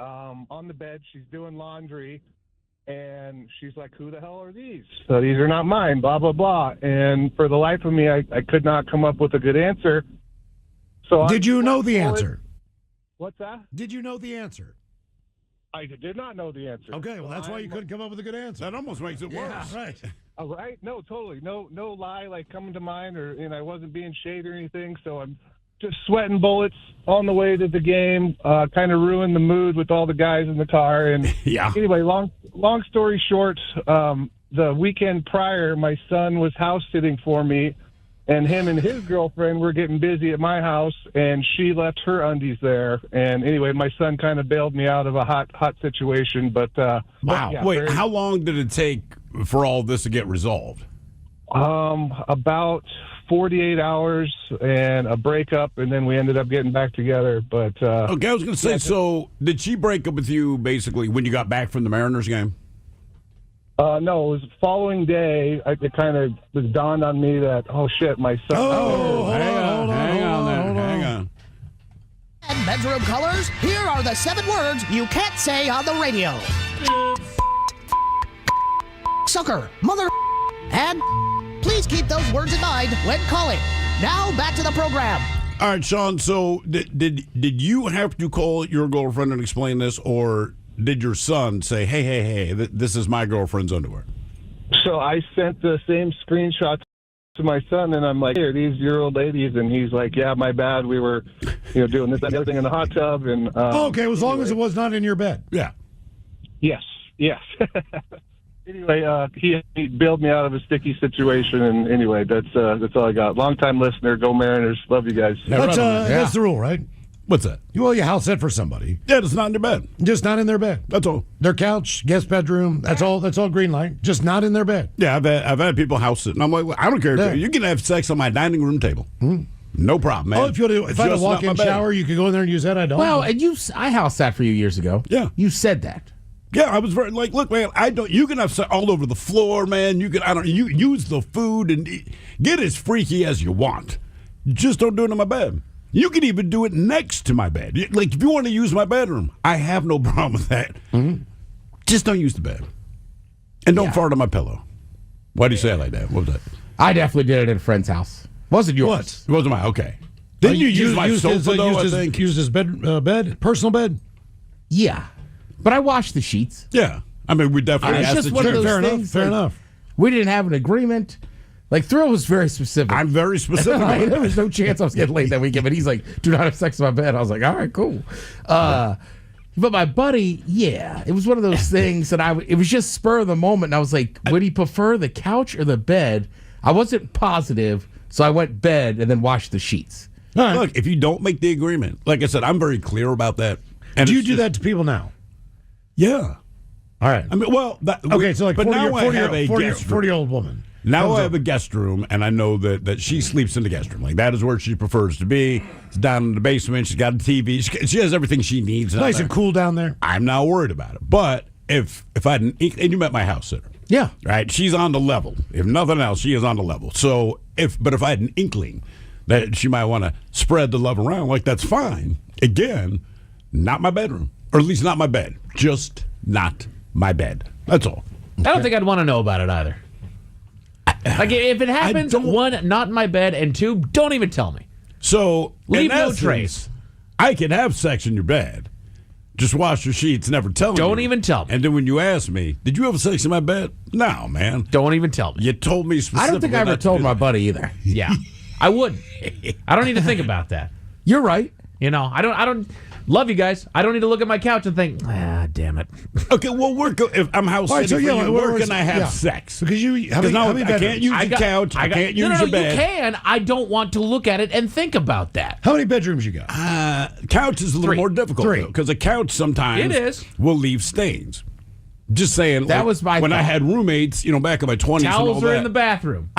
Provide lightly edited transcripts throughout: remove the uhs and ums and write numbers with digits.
on the bed. She's doing laundry, and she's like, "Who the hell are these? So these are not mine, blah, blah, blah." And for the life of me, I could not come up with a good answer. So Did you know the answer? What's that? Did you know the answer? I did not know the answer. Okay, well, that's why you couldn't come up with a good answer. That almost makes it worse. Right. Oh, right? No, totally. No lie like coming to mind, I wasn't being shady or anything. So I'm just sweating bullets on the way to the game. Kind of ruined the mood with all the guys in the car. And Yeah. Anyway, long story short, the weekend prior, my son was house sitting for me, and him and his girlfriend were getting busy at my house, and she left her undies there. And anyway, my son kind of bailed me out of a hot situation. But Wow. yeah, Wait, how long did it take for all this to get resolved? About 48 hours and a breakup, and then we ended up getting back together. But Okay, I was going to say, so did she break up with you basically when you got back from the Mariners game? no, it was the following day. It kind of was dawned on me that, oh shit, my son. Hang on. And bedroom colors, here are the 7 words you can't say on the radio. Sucker, mother, and please keep those words in mind when calling. Now back to the program. All right, Sean. So did you have to call your girlfriend and explain this, or did your son say, "Hey, this is my girlfriend's underwear"? So I sent the same screenshot to my son, and I'm like, "Hey, are these your old ladies?" And he's like, "Yeah, my bad. We were, doing this, that, and everything in the hot tub." And Okay, as long as it was not in your bed. Yeah. yes. Anyway, he bailed me out of a sticky situation, and anyway, that's all I got. Long-time listener, go Mariners, love you guys. That's the rule, right? What's that? You house sit for somebody, Yeah, it's not in your bed. just not in their bed. That's all. Their couch, guest bedroom, that's all green light, just not in their bed. Yeah, I've had people house sit, and I'm like, well, I don't care. Yeah. You can have sex on my dining room table. No problem, man. Oh, if I had a Just not walk-in my bed. shower, you could go in there and use that. I don't. Well, and I house sat for you years ago. Yeah. You said that. Yeah, I was very like, look, man, you can have sex all over the floor, man. You use the food and get as freaky as you want. Just don't do it in my bed. You can even do it next to my bed. Like, if you want to use my bedroom, I have no problem with that. Just don't use the bed. And don't fart on my pillow. Why do you say it like that? What was that? I definitely did it at a friend's house. Wasn't yours. What? It wasn't mine. Okay. Didn't you use my sofa, though, I think? Used his bed, personal bed? Yeah. But I washed the sheets. Yeah. I mean, we definitely It's asked just the one of chick. those Fair things. enough. We didn't have an agreement. Like, Thrill was very specific. I'm very specific. Like, about there it. was no chance I was getting laid that weekend, but he's like, do not have sex in my bed. I was like, all right, cool. But my buddy, yeah, it was one of those things that it was just spur of the moment. And I was like, would he prefer the couch or the bed? I wasn't positive, so I went bed and then washed the sheets. All right. Look, if you don't make the agreement, like I said, I'm very clear about that. And Do you it's do just- that to people now? Yeah. All right. I mean, well, Okay, so like but 40, now I have a 40, guest room. 40-year-old woman. Now comes I have up. a guest room, and I know that she sleeps in the guest room. Like, that is where she prefers to be. It's down in the basement. She's got a TV. She has everything she needs. down Nice there. and cool down there. I'm not worried about it. But if I had and you met my house sitter. Yeah. Right? She's on the level. If nothing else, she is on the level. So if I had an inkling that she might want to spread the love around, like, that's fine. Again, not my bedroom. Or at least not my bed. Just not my bed. That's all. I don't think I'd want to know about it either. Like, if it happens, don't- 1, not in my bed, and 2, don't even tell me. So Leave in no essence, trace. I can have sex in your bed. Just wash your sheets, never tell me. Don't even tell me. And then when you ask me, did you have sex in my bed? No, man. Don't even tell me. You told me specifically. I don't think I ever not to told do my that. buddy either. Yeah, I wouldn't. I don't need to think about that. You're right. I don't love you guys. I don't need to look at my couch and think, damn it. Okay, well, if I'm house All right, sitting so, for yeah, you, where where was- can I have yeah. sex? Because how many I can't bedrooms? use the couch. I can't use no, your bed. you can. I don't want to look at it and think about that. How many bedrooms you got? Couch is a little 3. more difficult, 3. because a couch sometimes It is. will leave stains. Just saying. That like, was my when I thought. had roommates, back in my 20s. and all Towels are that, in the bathroom.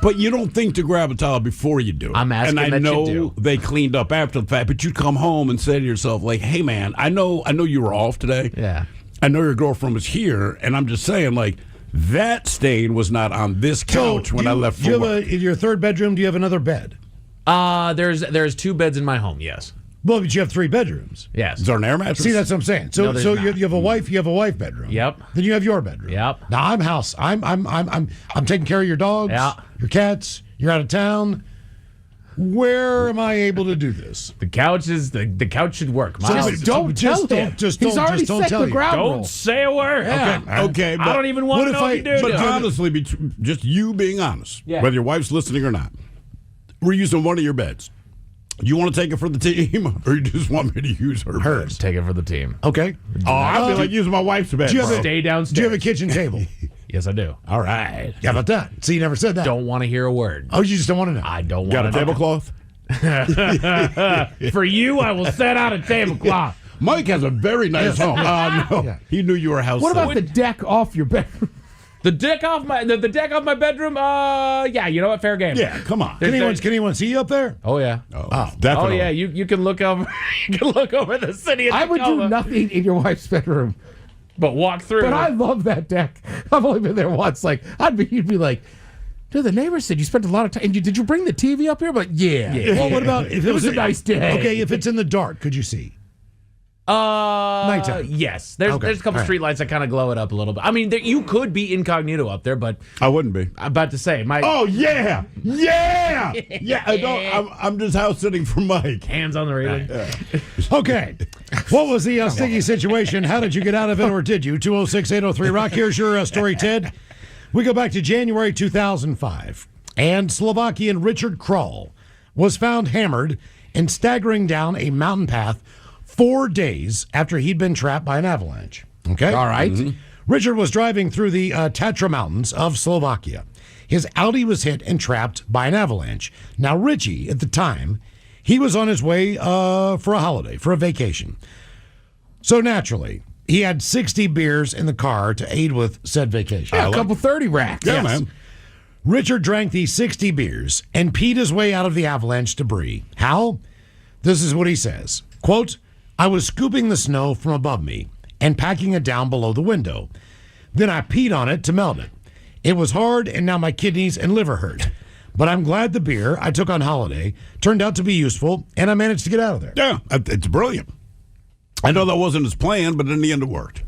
But you don't think to grab a towel before you do it. I'm asking and I that you know do. they cleaned up after the fact, but you come home and say to yourself, like, hey, man, I know you were off today. Yeah. I know your girlfriend was here, and I'm just saying, like, that stain was not on this couch when I left for work. In your third bedroom, do you have another bed? There's 2 beds in my home. Yes. Well, but you have 3 bedrooms. Yes. Is there an air mattress? See, that's what I'm saying. So, No, there's so not. you have a wife. You have a wife bedroom. Yep. Then you have your bedroom. Yep. Now I'm taking care of your dogs. Yeah. Your cats. You're out of town. Where am I able to do this? The couch is the couch should work. Miles. Don't just tell him. don't- just He's don't- already just don't set tell the you. ground Don't rules. say a word. Yeah. Okay, but I don't even want what to if know I- if you do. But do. honestly, just you being honest, Yeah. whether your wife's listening or not, we're using one of your beds. You want to take it for the team, or you just want me to use hers? Take it for the team. Okay. Oh, I feel like using my wife's bed. do you have bro. a- Stay downstairs. Do you have a kitchen table? Yes, I do. All right. How about that? See, you never said that. Don't want to hear a word. Oh, you just don't want to know. I don't Got a want to. tablecloth? For you, I will set out a tablecloth. Mike has a very nice home. No, Yeah. he knew you were a house. What about sitter. the deck off your bedroom? The deck off my bedroom. Yeah, you know what? Fair game. Yeah, come on. Can anyone see you up there? Oh yeah. Oh, Oh definitely. yeah. You can look over. You can look over the city. Of I would do Tacoma, nothing in your wife's bedroom. but walk through. But I love that deck. I've only been there once. Like you'd be like, dude, the neighbor said you spent a lot of time. And did you bring the TV up here? But yeah. Well, what about if It was a nice day. Okay, if it's in the dark, could you see? Nighttime. Yes. There's Okay, a couple all right. street lights that kind of glow it up a little bit. I mean, you could be incognito up there, but I wouldn't be. I'm about to say my Oh yeah, yeah, yeah. I don't. I'm just house sitting for Mike. hands on the railing. Okay. What was the sticky situation? How did you get out of it, or did you? 206-803-ROCK. Here's your story, Ted. We go back to January 2005, and Slovakian Richard Kral was found hammered and staggering down a mountain path 4 days after he'd been trapped by an avalanche. Okay? All right. Richard was driving through the Tatra Mountains of Slovakia. His Audi was hit and trapped by an avalanche. Now, Richie, at the time, he was on his way for a holiday, for a vacation. So naturally, he had 60 beers in the car to aid with said vacation. Yeah, a couple 30 racks. Yeah, Yes. man. Richard drank these 60 beers and peed his way out of the avalanche debris. How? This is what he says. Quote, I was scooping the snow from above me and packing it down below the window. Then I peed on it to melt it. It was hard, and now my kidneys and liver hurt. But I'm glad the beer I took on holiday turned out to be useful, and I managed to get out of there. Yeah, it's brilliant. I know that wasn't his plan, but in the end, it worked.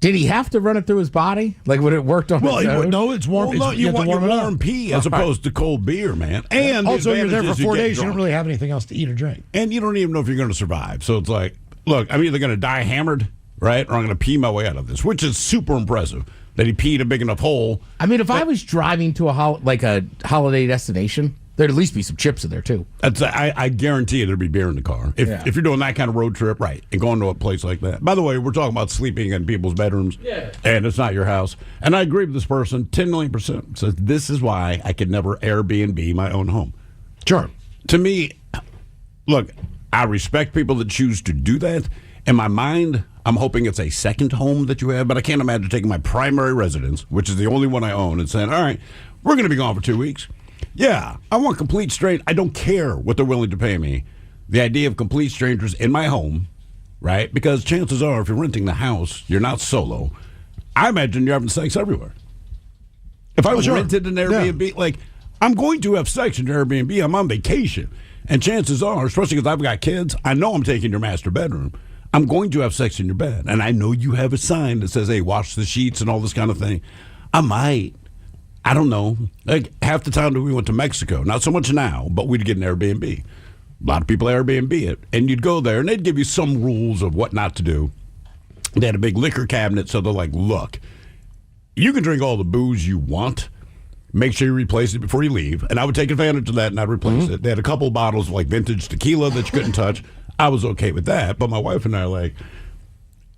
Did he have to run it through his body? Like, would it worked on Well, his own? no, it's warm. Well, no, It's- you have to want your warm it up. warm pee as opposed to cold beer, man. And Also, the you're there for advantage is 4 get days. You drunk. don't really have anything else to eat or drink. And you don't even know if you're going to survive. So it's like, look, I'm either going to die hammered, right, or I'm going to pee my way out of this, which is super impressive that he peed a big enough hole. I mean, if I was driving to a holiday destination, there'd at least be some chips in there too. I guarantee you there'd be beer in the car. If you're doing that kind of road trip, right, and going to a place like that. By the way, we're talking about sleeping in people's bedrooms, and it's not your house. And I agree with this person 10 million %. So this is why I could never Airbnb my own home. Sure. To me, look, I respect people that choose to do that. In my mind, I'm hoping it's a second home that you have, but I can't imagine taking my primary residence, which is the only one I own, and saying, all right, we're going to be gone for 2 weeks. Yeah, I want complete straight. I don't care what they're willing to pay me. The idea of complete strangers in my home, right? Because chances are, if you're renting the house, you're not solo. I imagine you're having sex everywhere. If I was sure. rented an Airbnb, like, I'm going to have sex in your Airbnb. I'm on vacation. And chances are, especially because I've got kids, I know I'm taking your master bedroom. I'm going to have sex in your bed. And I know you have a sign that says, hey, wash the sheets and all this kind of thing. I might. I don't know. Like, half the time that we went to Mexico, not so much now, but we'd get an Airbnb. A lot of people Airbnb it. And you'd go there, and they'd give you some rules of what not to do. They had a big liquor cabinet, so they're like, look, you can drink all the booze you want. Make sure you replace it before you leave. And I would take advantage of that, and I'd replace it. They had a couple bottles of, like, vintage tequila that you couldn't touch. I was okay with that. But my wife and I are like,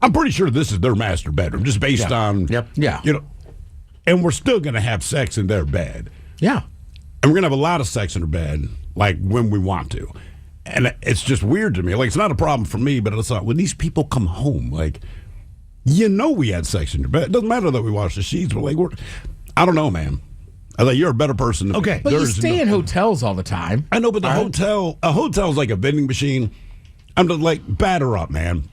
I'm pretty sure this is their master bedroom, just based on, Yeah. you know, and we're still going to have sex in their bed. Yeah. And we're going to have a lot of sex in her bed, like when we want to. And it's just weird to me. Like, it's not a problem for me, but it's like, when these people come home, like, you know we had sex in your bed. It doesn't matter that we washed the sheets, but, like, I don't know, man. I think you're a better person than me. Okay. But you There's stay no- in hotels all the time. I know, but a hotel's like a vending machine. I'm just like, batter up, man.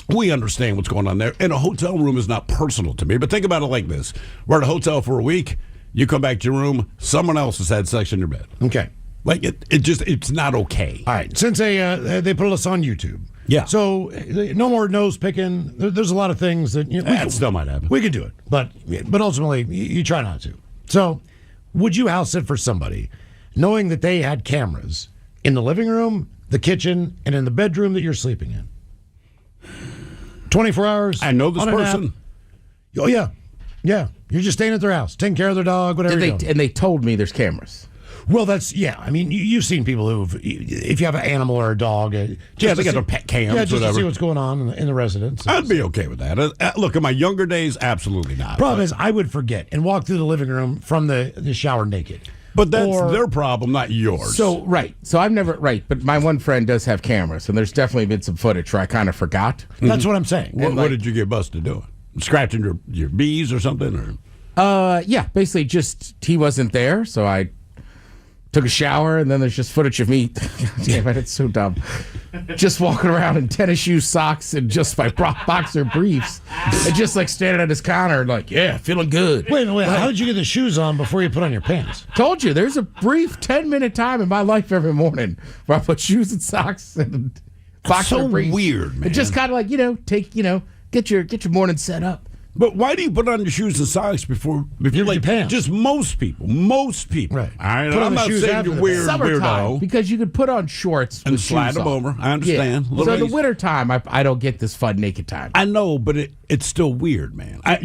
We understand what's going on there. And a hotel room is not personal to me. But think about it like this. We're at a hotel for a week. You come back to your room. Someone else has had sex in your bed. Okay. Like it's not okay. All right, since they put us on YouTube. Yeah. So no more nose picking. There's a lot of things that That still might happen. We could do it, but ultimately you try not to. So, would you house sit for somebody, knowing that they had cameras in the living room, the kitchen, and in the bedroom that you're sleeping in? 24 hours. I know this on a nap. person. Oh yeah, yeah. You're just staying at their house, taking care of their dog, whatever. And they told me there's cameras. Well, I mean, you've seen people if you have an animal or a dog, They got their pet cams, just whatever. to see what's going on in the residence. I'd be okay with that. Look, in my younger days, absolutely not. Problem is, I would forget and walk through the living room from the shower naked. But that's their problem, not yours. So I've never but my one friend does have cameras, and there's definitely been some footage where I kind of forgot. That's what I'm saying. what did you get busted doing? Scratching your bees or something? Yeah, basically just he wasn't there, so I took a shower, and then there's just footage of me. Damn it, it's so dumb. Just walking around in tennis shoes, socks, and just my boxer briefs, and just like standing at his counter, like, yeah, feeling good. Wait, how did you get the shoes on before you put on your pants? Told you, there's a brief 10-minute time in my life every morning where I put shoes and socks and boxer so briefs. weird, man. And just kind of like get your morning set up. But why do you put on your shoes and socks before your pants? Just most people. Right. All right. Put on I'm the not shoes saying after you're the weird, Summertime, weirdo. because you could put on shorts And with slide shoes them on. over. I understand. Yeah. Little So the ways. winter time, I don't get this fun naked time. I know, but it's still weird, man.